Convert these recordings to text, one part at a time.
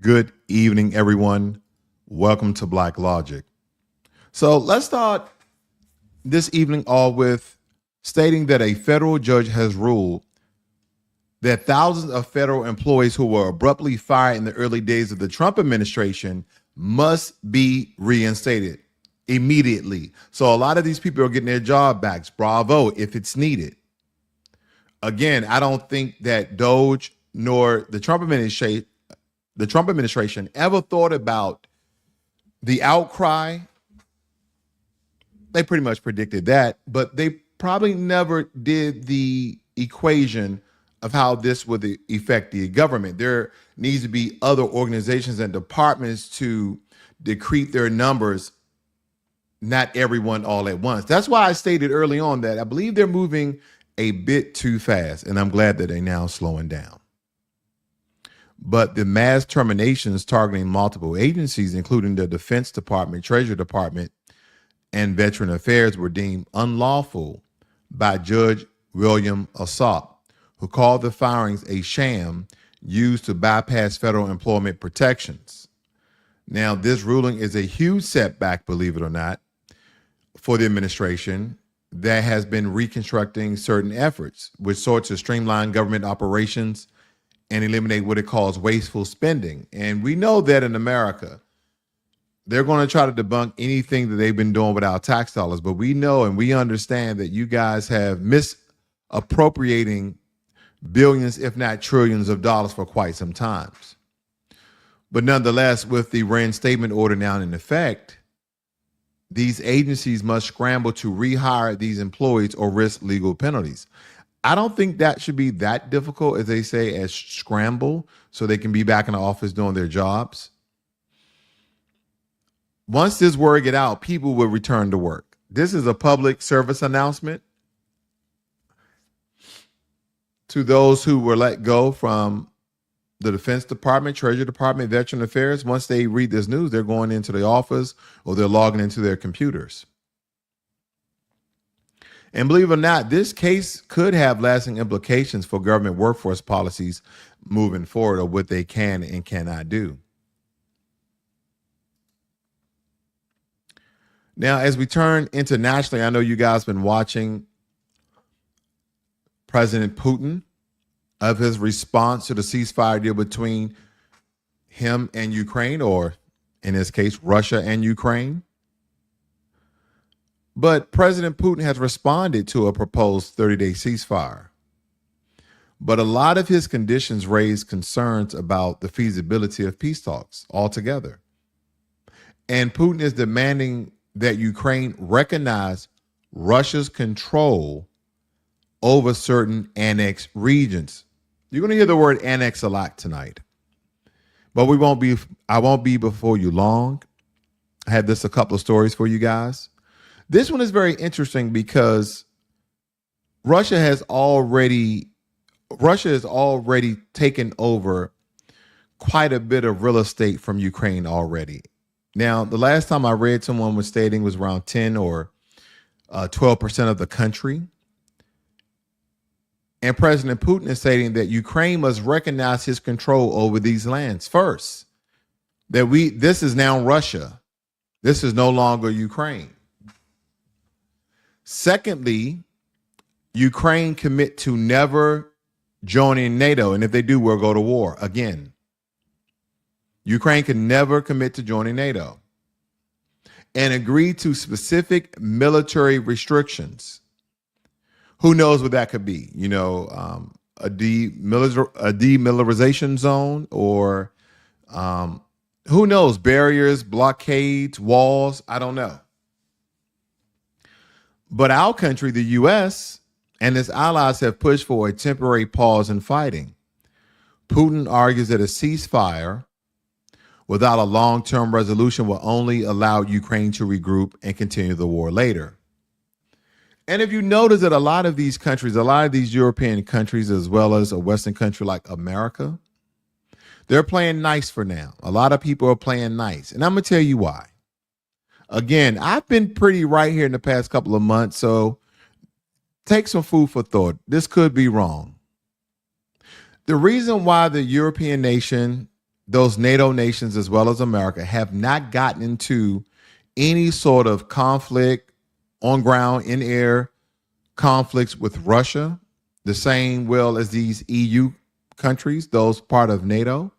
Good evening, everyone. Welcome to Blacklogic. So let's start this evening all with stating that a federal judge has ruled that thousands of federal employees who were abruptly fired in the early days of the Trump administration must be reinstated immediately. So a lot of these people are getting their job backs. Bravo, if it's needed. Again, I don't think that Doge nor the Trump administration ever thought about the outcry. They pretty much predicted that, but they probably never did the equation of how this would affect the government. There needs to be other organizations and departments to decrete their numbers, not everyone all at once. That's why I stated early on that I believe they're moving a bit too fast, and I'm glad that they're now slowing down. But the mass terminations targeting multiple agencies, including the Defense Department, Treasury Department, and Veteran Affairs, were deemed unlawful by Judge William Alsop, who called the firings a sham used to bypass federal employment protections. Now, this ruling is a huge setback, believe it or not, for the administration that has been reconstructing certain efforts, which sought to streamline government operations and eliminate what it calls wasteful spending. And we know that in America, they're going to try to debunk anything that they've been doing with our tax dollars. But we know and we understand that you guys have misappropriating billions, if not trillions of dollars for quite some time. But nonetheless, with the reinstatement order now in effect, these agencies must scramble to rehire these employees or risk legal penalties. I don't think that should be that difficult, as they say, as scramble so they can be back in the office doing their jobs. Once this word get out, people will return to work. This is a public service announcement to those who were let go from the Defense Department, Treasury Department, Veteran Affairs. Once they read this news, they're going into the office or they're logging into their computers. And believe it or not, this case could have lasting implications for government workforce policies moving forward, or what they can and cannot do. Now, as we turn internationally, I know you guys have been watching President Putin of his response to the ceasefire deal between him and Ukraine, or in this case, Russia and Ukraine. But President Putin has responded to a proposed 30-day ceasefire. But a lot of his conditions raise concerns about the feasibility of peace talks altogether. And Putin is demanding that Ukraine recognize Russia's control over certain annexed regions. You're going to hear the word annex a lot tonight. But I won't be before you long. I had a couple of stories for you guys. This one is very interesting because Russia has already taken over quite a bit of real estate from Ukraine already. Now, the last time I read, someone was stating was around 10 or 12% of the country. And President Putin is stating that Ukraine must recognize his control over these lands first. This is now Russia. This is no longer Ukraine. Secondly, Ukraine commit to never joining NATO. And if they do, we'll go to war again. Ukraine can never commit to joining NATO. And agree to specific military restrictions. Who knows what that could be? You know, a demilitarization zone, or who knows, barriers, blockades, walls, I don't know. But our country, the U.S., and its allies have pushed for a temporary pause in fighting. Putin argues that a ceasefire without a long-term resolution will only allow Ukraine to regroup and continue the war later. And if you notice that a lot of these countries, a lot of these European countries, as well as a Western country like America, they're playing nice for now. A lot of people are playing nice. And I'm going to tell you why. Again, I've been pretty right here in the past couple of months, so take some food for thought. This could be wrong. The reason why the European nation those NATO nations, as well as America, have not gotten into any sort of conflict on ground, in air conflicts with Russia, the same will as these EU countries, those part of NATO,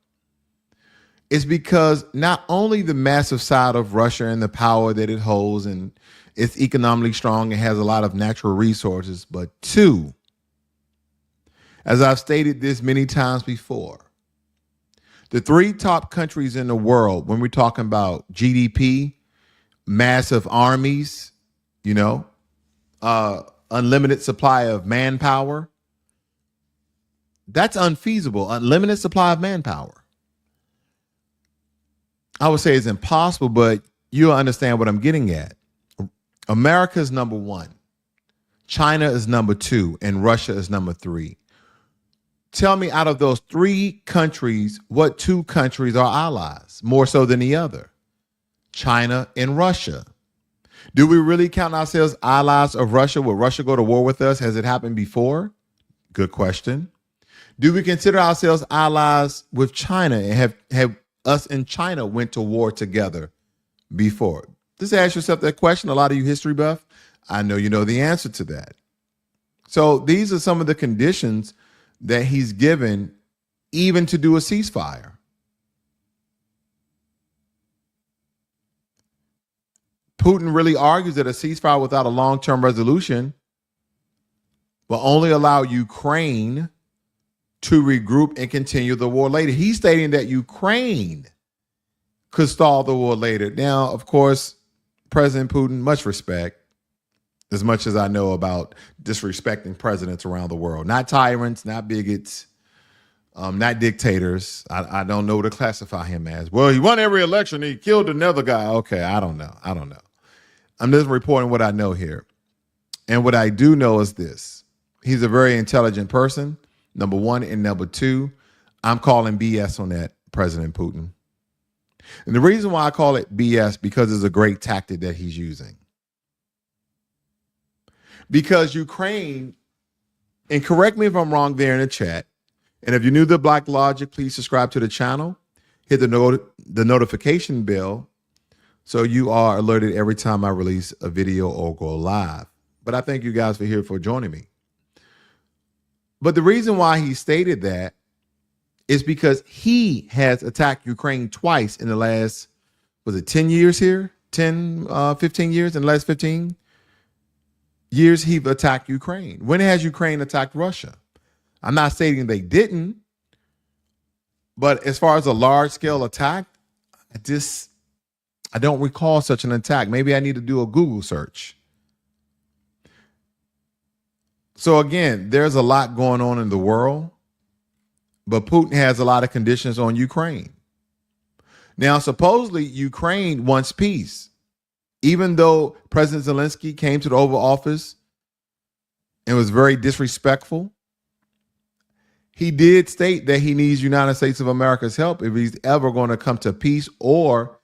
is because not only the massive side of Russia and the power that it holds, and it's economically strong and has a lot of natural resources, but two, as I've stated this many times before, the three top countries in the world, when we're talking about GDP, massive armies, unlimited supply of manpower, that's unfeasible. Unlimited supply of manpower, I would say, is impossible, but you'll understand what I'm getting at. America is number one, China is number two, and Russia is number three. Tell me, out of those three countries, what two countries are allies more so than the other? China and Russia. Do we really count ourselves allies of Russia? Will Russia go to war with us? Has it happened before? Good question. Do we consider ourselves allies with China, and have us and China went to war together before? Just ask yourself that question. A lot of you history buff, I know you know the answer to that. So these are some of the conditions that he's given even to do a ceasefire. Putin really argues that a ceasefire without a long-term resolution will only allow Ukraine to regroup and continue the war later. He's stating that Ukraine could stall the war later. Now, of course, President Putin, much respect, as much as I know about disrespecting presidents around the world. Not tyrants, not bigots, not dictators. I don't know what to classify him as. Well, he won every election. He killed another guy. Okay, I don't know. I'm just reporting what I know here. And what I do know is this. He's a very intelligent person, number one. And number two, I'm calling BS on that, President Putin. And the reason why I call it BS, because it's a great tactic that he's using. Because Ukraine, and correct me if I'm wrong there in the chat, and if you're new to Blacklogic, please subscribe to the channel, hit the notification bell so you are alerted every time I release a video or go live. But I thank you guys for joining me. But the reason why he stated that is because he has attacked Ukraine twice in the last, 10 years here? 15 years, in the last 15 years, he've attacked Ukraine. When has Ukraine attacked Russia? I'm not stating they didn't, but as far as a large-scale attack, I don't recall such an attack. Maybe I need to do a Google search. So again, there's a lot going on in the world, but Putin has a lot of conditions on Ukraine. Now, supposedly Ukraine wants peace. Even though President Zelensky came to the Oval Office and was very disrespectful, he did state that he needs United States of America's help if he's ever going to come to peace or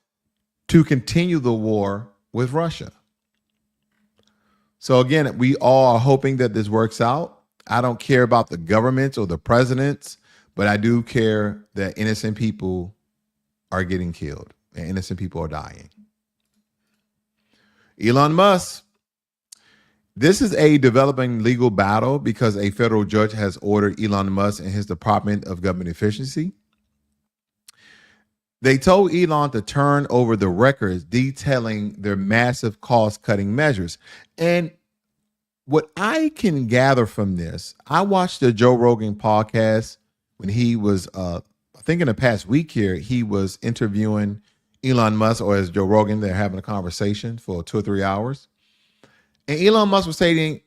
to continue the war with Russia. So again, we all are hoping that this works out. I don't care about the governments or the presidents, but I do care that innocent people are getting killed and innocent people are dying. Elon Musk. This is a developing legal battle because a federal judge has ordered Elon Musk and his Department of Government Efficiency. They told Elon to turn over the records detailing their massive cost-cutting measures. And what I can gather from this, I watched the Joe Rogan podcast when he was, I think in the past week here, he was interviewing Elon Musk, or as Joe Rogan, they're having a conversation for 2 or 3 hours. And Elon Musk was stating,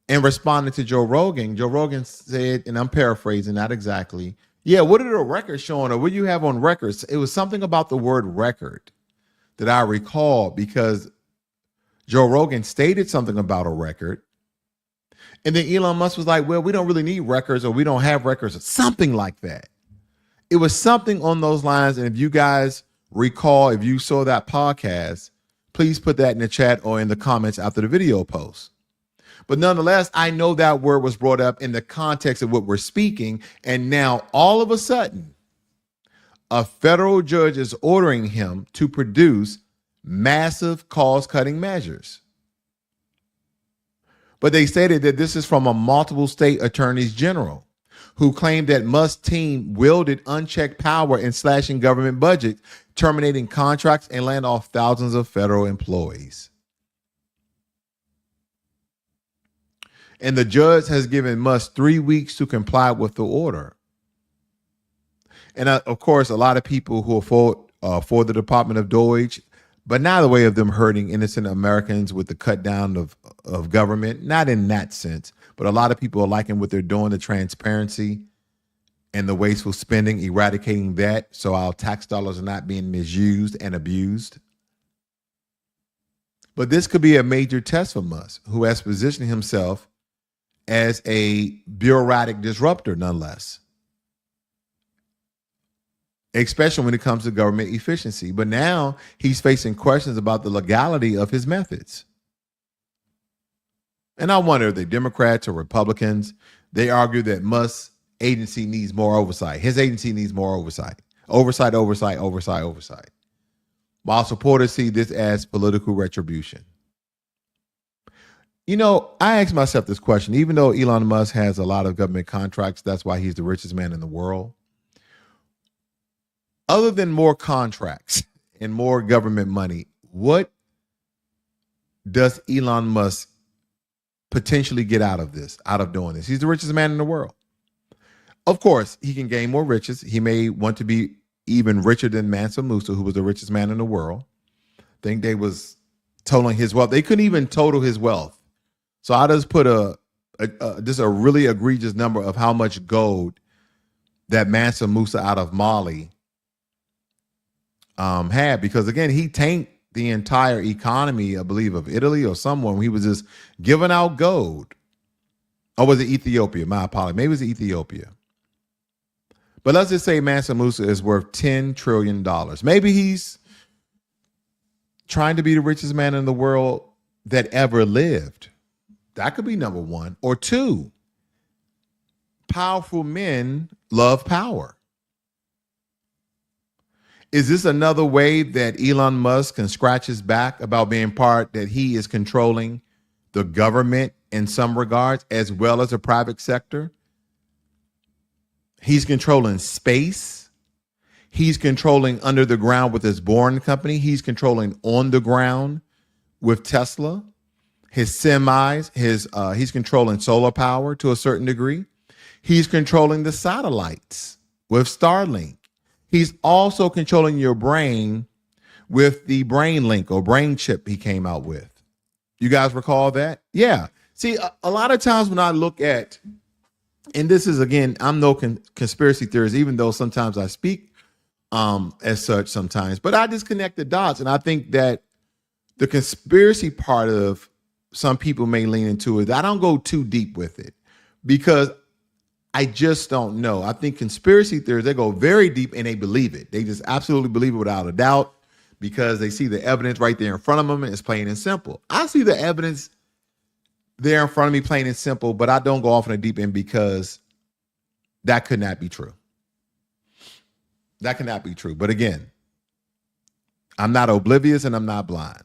and responding to Joe Rogan said, and I'm paraphrasing, not exactly, yeah, what are the records showing, or what do you have on records? It was something about the word record that I recall, because Joe Rogan stated something about a record. And then Elon Musk was like, well, we don't really need records, or we don't have records, or something like that. It was something on those lines. And if you guys recall, if you saw that podcast, please put that in the chat or in the comments after the video post. But nonetheless, I know that word was brought up in the context of what we're speaking. And now all of a sudden, a federal judge is ordering him to produce massive cost-cutting measures. But they stated that this is from a multiple state attorneys general who claimed that Musk's team wielded unchecked power in slashing government budgets, terminating contracts, and laying off thousands of federal employees. And the judge has given Musk 3 weeks to comply with the order. And of course, a lot of people who are for the Department of DOGE, but not the way of them hurting innocent Americans with the cut down of government, not in that sense. But a lot of people are liking what they're doing, the transparency and the wasteful spending, eradicating that so our tax dollars are not being misused and abused. But this could be a major test for Musk, who has positioned himself as a bureaucratic disruptor, nonetheless, especially when it comes to government efficiency. But now he's facing questions about the legality of his methods. And I wonder if they're Democrats or Republicans, they argue that Musk's agency needs more oversight. His agency needs more oversight. Oversight. While supporters see this as political retribution. You know, I ask myself this question, even though Elon Musk has a lot of government contracts, that's why he's the richest man in the world. Other than more contracts and more government money, what does Elon Musk potentially get out of this, out of doing this? He's the richest man in the world. Of course, he can gain more riches. He may want to be even richer than Mansa Musa, who was the richest man in the world. I think they was totaling his wealth. They couldn't even total his wealth. So I just put just a really egregious number of how much gold that Mansa Musa out of Mali had, because again, he tanked the entire economy, I believe, of Italy or someone. He was just giving out gold. Or was it Ethiopia? My apologies. Maybe it was Ethiopia. But let's just say Mansa Musa is worth $10 trillion. Maybe he's trying to be the richest man in the world that ever lived. That could be number one. Or two, powerful men love power. Is this another way that Elon Musk can scratch his back about being part that he is controlling the government in some regards, as well as the private sector? He's controlling space. He's controlling under the ground with his Boring company. He's controlling on the ground with Tesla, his semis, he's controlling solar power to a certain degree. He's controlling the satellites with Starlink. He's also controlling your brain with the brain link or brain chip he came out with. You guys recall that? Yeah. See, a lot of times when I look at, and this is, again, I'm no conspiracy theorist, even though sometimes I speak as such sometimes, but I just connect the dots. And I think that the conspiracy part of some people may lean into it. I don't go too deep with it because I just don't know. I think conspiracy theories, they go very deep and they believe it. They just absolutely believe it without a doubt because they see the evidence right there in front of them and it's plain and simple. I see the evidence there in front of me plain and simple, but I don't go off in the deep end because that could not be true. That cannot be true. But again, I'm not oblivious and I'm not blind.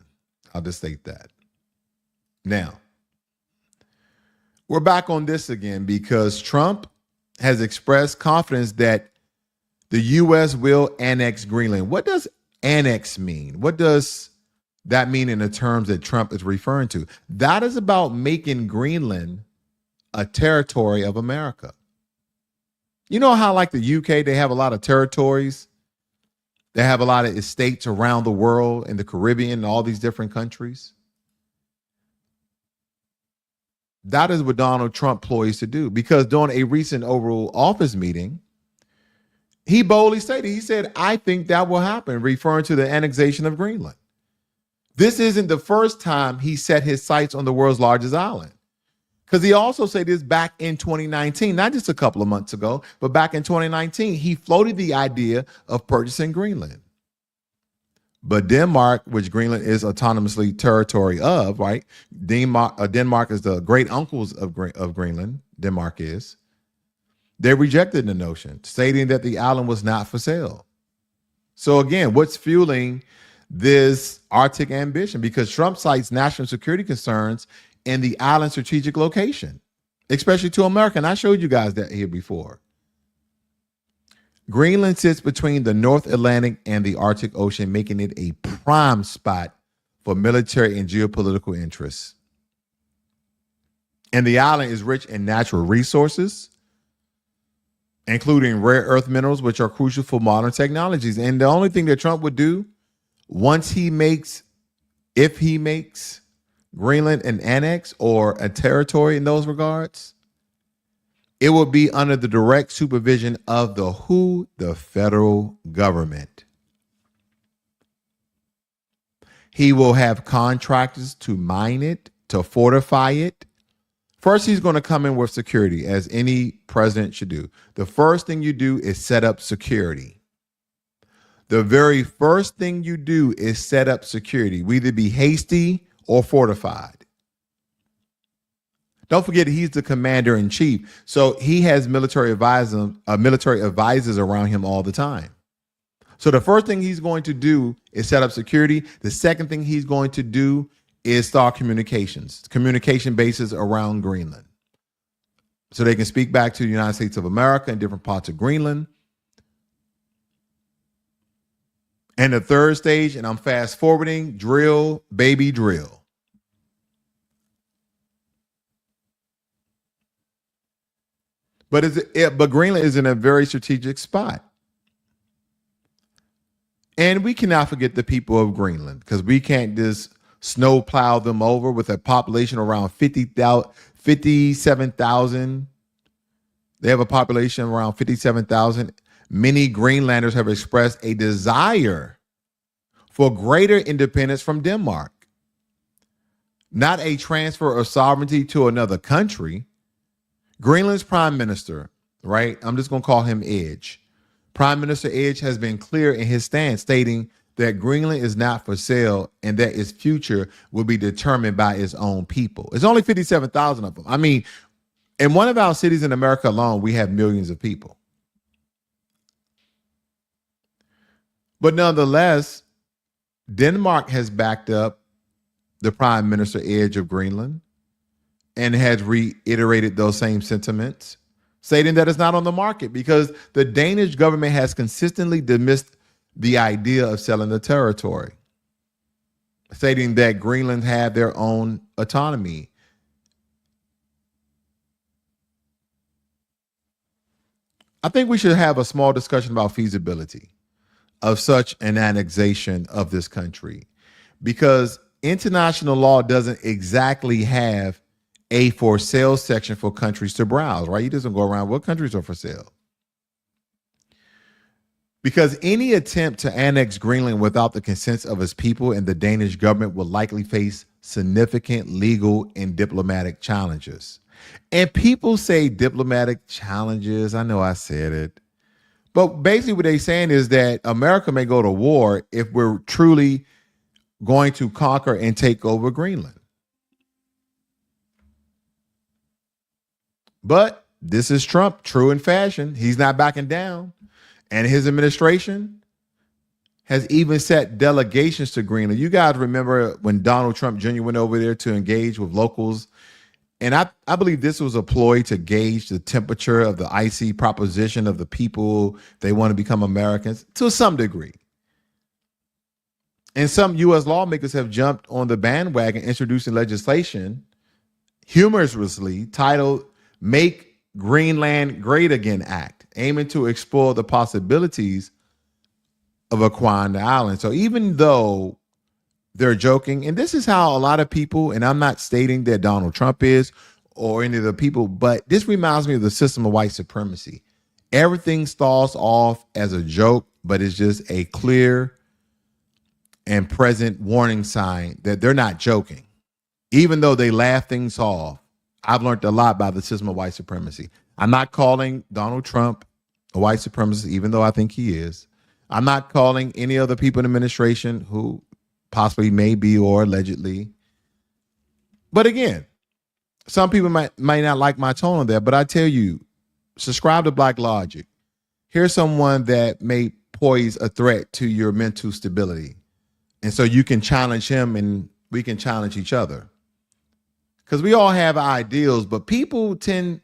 I'll just state that. Now, we're back on this again because Trump has expressed confidence that the U.S. will annex Greenland. What does annex mean? What does that mean in the terms that Trump is referring to? That is about making Greenland a territory of America. You know how like the UK, they have a lot of territories. They have a lot of estates around the world in the Caribbean and all these different countries. That is what Donald Trump ploys to do, because during a recent Oval Office meeting, he boldly stated, he said, I think that will happen, referring to the annexation of Greenland. This isn't the first time he set his sights on the world's largest island, because he also said this back in 2019, not just a couple of months ago, but back in 2019, he floated the idea of purchasing Greenland. But Denmark, which Greenland is autonomously territory of, right? Denmark is the great uncles of Greenland. Denmark is. They rejected the notion, stating that the island was not for sale. So again, what's fueling this Arctic ambition? Because Trump cites national security concerns in the island's strategic location, especially to America. And I showed you guys that here before. Greenland sits between the North Atlantic and the Arctic Ocean, making it a prime spot for military and geopolitical interests. And the island is rich in natural resources, including rare earth minerals, which are crucial for modern technologies. And the only thing that Trump would do if he makes Greenland an annex or a territory in those regards, it will be under the direct supervision of the federal government. He will have contractors to mine it, to fortify it. First, he's going to come in with security, as any president should do. The first thing you do is set up security. The very first thing you do is set up security. We either be hasty or fortified. Don't forget, he's the commander in chief. So he has military advisors around him all the time. So the first thing he's going to do is set up security. The second thing he's going to do is start communication bases around Greenland, so they can speak back to the United States of America in different parts of Greenland. And the third stage, and I'm fast forwarding, drill, baby, drill. But Greenland is in a very strategic spot. And we cannot forget the people of Greenland, because we can't just snow plow them over with a population around 57,000. They have a population around 57,000. Many Greenlanders have expressed a desire for greater independence from Denmark. Not a transfer of sovereignty to another country. Greenland's prime minister, right? I'm just going to call him Edge. Prime Minister Edge has been clear in his stance, stating that Greenland is not for sale and that its future will be determined by its own people. It's only 57,000 of them. I mean, in one of our cities in America alone, we have millions of people. But nonetheless, Denmark has backed up the Prime Minister Edge of Greenland and has reiterated those same sentiments, stating that it's not on the market because the Danish government has consistently dismissed the idea of selling the territory, stating that Greenland had their own autonomy. I think we should have a small discussion about feasibility of such an annexation of this country, because international law doesn't exactly have a for sale section for countries to browse, right? You doesn't go around what countries are for sale. Because any attempt to annex Greenland without the consent of its people and the Danish government will likely face significant legal and diplomatic challenges. And people say diplomatic challenges. I know I said it. But basically what they're saying is that America may go to war if we're truly going to conquer and take over Greenland. But this is Trump, true in fashion. He's not backing down. And his administration has even sent delegations to Greenland. You guys remember when Donald Trump Jr. went over there to engage with locals? And I believe this was a ploy to gauge the temperature of the icy proposition of the people. They want to become Americans to some degree. And some U.S. lawmakers have jumped on the bandwagon, introducing legislation humorously titled Make Greenland Great Again Act, aiming to explore the possibilities of acquiring the island. So even though they're joking, and this is how a lot of people, and I'm not stating that Donald Trump is or any of the people, but this reminds me of the system of white supremacy. Everything stalls off as a joke, but it's just a clear and present warning sign that they're not joking. Even though they laugh things off, I've learned a lot by the system of white supremacy. I'm not calling Donald Trump a white supremacist, even though I think he is. I'm not calling any other people in the administration who possibly may be or allegedly. But again, some people might not like my tone on that, but I tell you, subscribe to Blacklogic. Here's someone that may pose a threat to your mental stability. And so you can challenge him and we can challenge each other. Because we all have ideals, but people tend,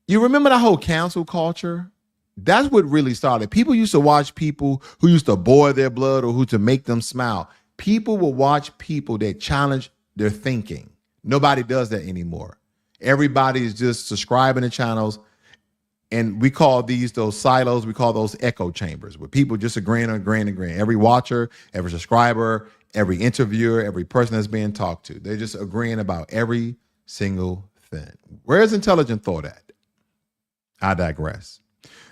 you remember the whole cancel culture? That's what really started. People used to watch people who used to boil their blood or who to make them smile. People will watch people that challenge their thinking. Nobody does that anymore. Everybody is just subscribing to channels. And we call those silos, we call those echo chambers, where people just agreeing. Every watcher, every subscriber, every interviewer, every person that's being talked to, they're just agreeing about every single thing. Where's intelligent thought at? I digress.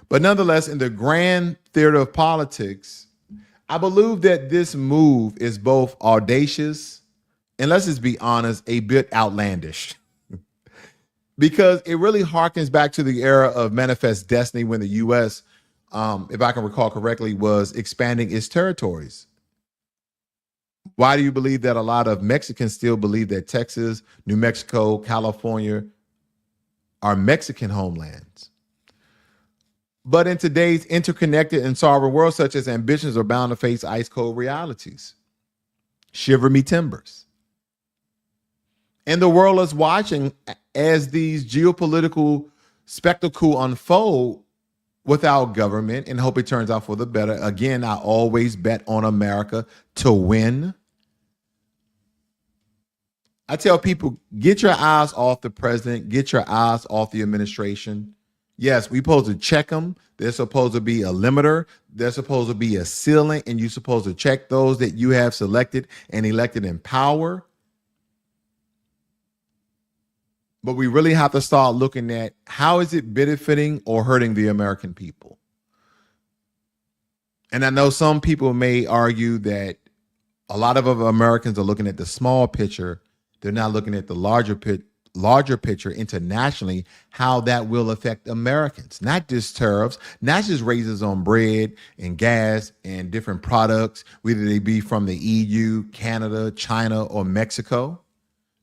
But nonetheless, in the grand theater of politics, I believe that this move is both audacious and, let's just be honest, a bit outlandish. Because it really harkens back to the era of Manifest Destiny when the U.S., if I can recall correctly, was expanding its territories. Why do you believe that a lot of Mexicans still believe that Texas, New Mexico, California are Mexican homelands? But in today's interconnected and sovereign world, such as ambitions are bound to face ice cold realities. Shiver me timbers. And the world is watching as these geopolitical spectacle unfold without government and hope it turns out for the better. Again, I always bet on America to win. I tell people, get your eyes off the president, get your eyes off the administration. Yes, we're supposed to check them. There's supposed to be a limiter. There's supposed to be a ceiling, and you're supposed to check those that you have selected and elected in power. But we really have to start looking at how is it benefiting or hurting the American people? And I know some people may argue that a lot of Americans are looking at the small picture. They're not looking at the larger picture internationally, how that will affect Americans, not just tariffs, not just raises on bread and gas and different products, whether they be from the EU, Canada, China, or Mexico.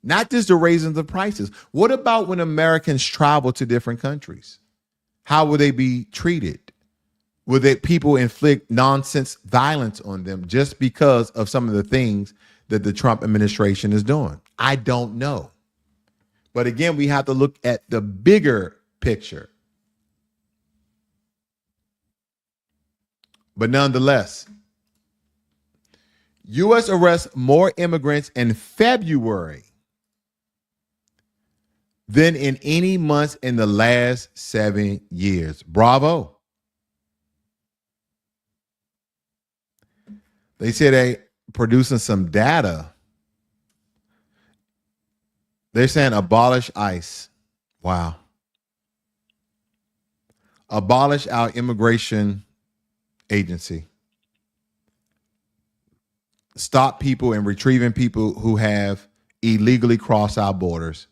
Not just the raising of prices. What about when Americans travel to different countries? How will they be treated? Will people inflict nonsense violence on them just because of some of the things that the Trump administration is doing? I don't know. But again, we have to look at the bigger picture. But nonetheless, U.S. arrests more immigrants in February than in any months in the last 7 years. Bravo. They said they producing some data. They're saying abolish ICE. Wow. Abolish our immigration agency. Stop people and retrieving people who have illegally crossed our borders.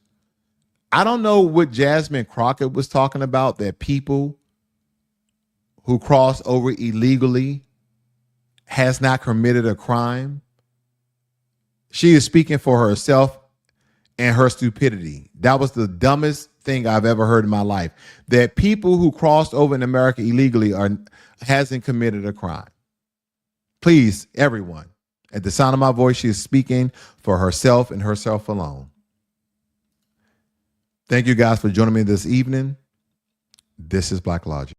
I don't know what Jasmine Crockett was talking about, that people who cross over illegally has not committed a crime. She is speaking for herself and her stupidity. That was the dumbest thing I've ever heard in my life. That people who crossed over in America illegally hasn't committed a crime. Please, everyone, at the sound of my voice, she is speaking for herself and herself alone. Thank you guys for joining me this evening. This is Blacklogic.